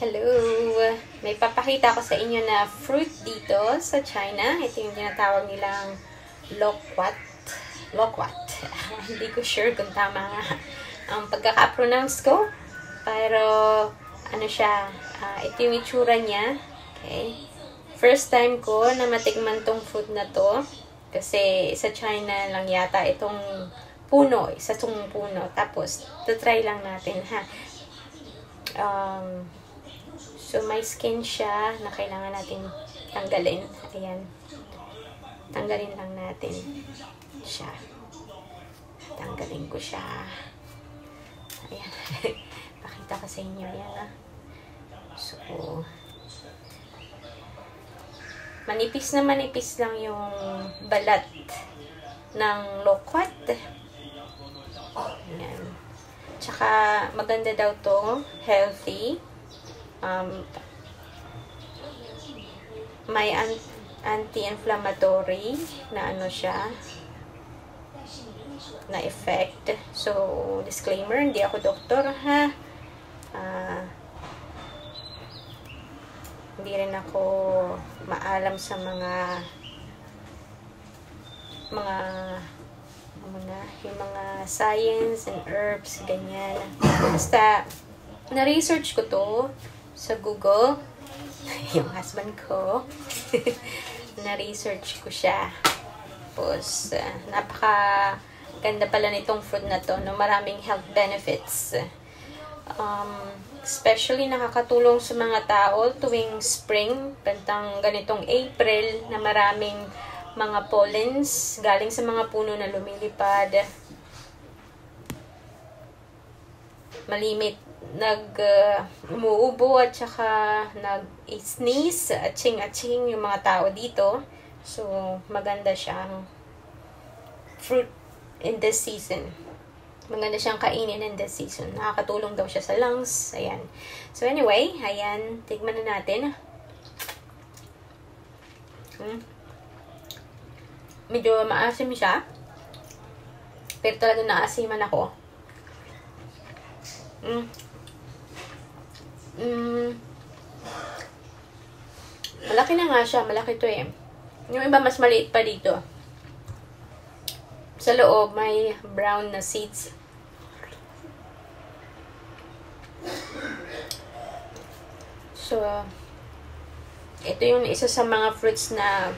Hello! May papakita ko sa inyo na fruit dito sa China. Ito yung tinatawag nilang loquat. Loquat. Hindi ko sure kung tama nga ang pagkaka-pronounce ko. Pero, ano siya, ito yung itsura niya. Okay. First time ko na matikman tong fruit na to. Kasi sa China lang yata itong puno. Isa tong puno. Tapos, try lang natin ha. So, may skin siya na kailangan natin tanggalin. Ayan. Tanggalin lang natin siya. Tanggalin ko siya. Ayan. Pakita ko sa inyo. Ayan. So, manipis na manipis lang yung balat ng loquat. Ayan. Tsaka, maganda daw to. Healthy. May anti-inflammatory na ano siya, na effect. So, disclaimer, hindi ako doktor ha. Hindi rin ako maalam sa yung mga science and herbs, ganyan. Basta, na-research ko to sa Google. Yung husband ko. Na-research ko siya. Tapos, napaka-ganda pala nitong fruit na to. No? Maraming health benefits. Especially nakakatulong sa mga tao tuwing spring. Pantang ganitong April na maraming mga pollens galing sa mga puno na lumilipad. Malimit umuubo at saka nag-sneeze, atching yung mga tao dito. So, maganda siyang fruit in this season. Maganda siyang kainin in this season. Nakakatulong daw siya sa lungs. Ayan. So, anyway, ayan. Tignan na natin. Medyo maasim siya. Pero talaga naasiman ako. Malaki na nga siya. Malaki to eh. Yung iba mas maliit pa dito. Sa loob may brown na seeds. So, ito yung isa sa mga fruits na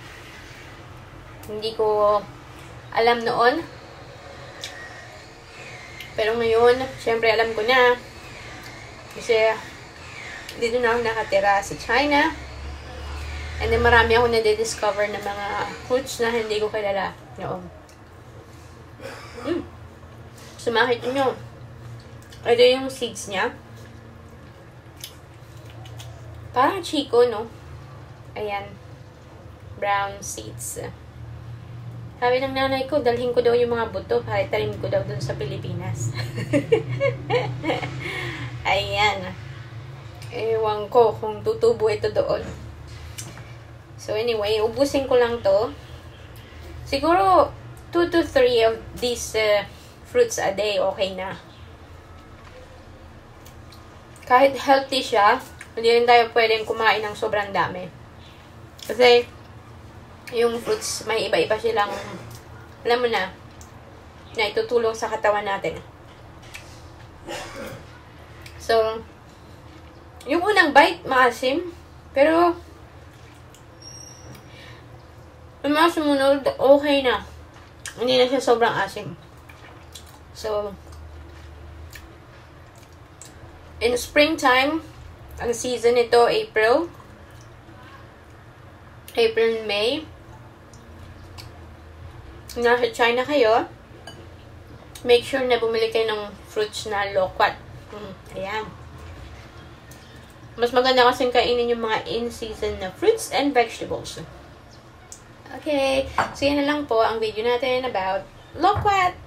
hindi ko alam noon. Pero ngayon, syempre alam ko na. Kasi, dito na ako nakatira sa China. And then, marami ako na-discover na mga fruits na hindi ko kilala noon. So, makita nyo. Ito yung seeds niya. Parang chico, no? Ayan. Brown seeds. Sabi ng nanay ko, dalhin ko daw yung mga buto para italim ko daw dun sa Pilipinas. Ayan. Ewan ko kung tutubo ito doon. So anyway, ubusin ko lang to. Siguro 2 to 3 of these fruits a day, okay na. Kahit healthy siya, hindi rin tayo pwedeng kumain ng sobrang dami. Kasi yung fruits, may iba-iba silang, alam mo na itutulong sa katawan natin. So, yung unang bite, maasim. Pero, yung mga sumunod, okay na. Hindi na siya sobrang asim. So, in springtime, ang season nito, April, May. Nasa China kayo, make sure na bumili kayo ng fruits na loquat. Ayan. Mas maganda kasing kainin yung mga in-season na fruits and vegetables. Okay. So, yan na lang po ang video natin about loquat.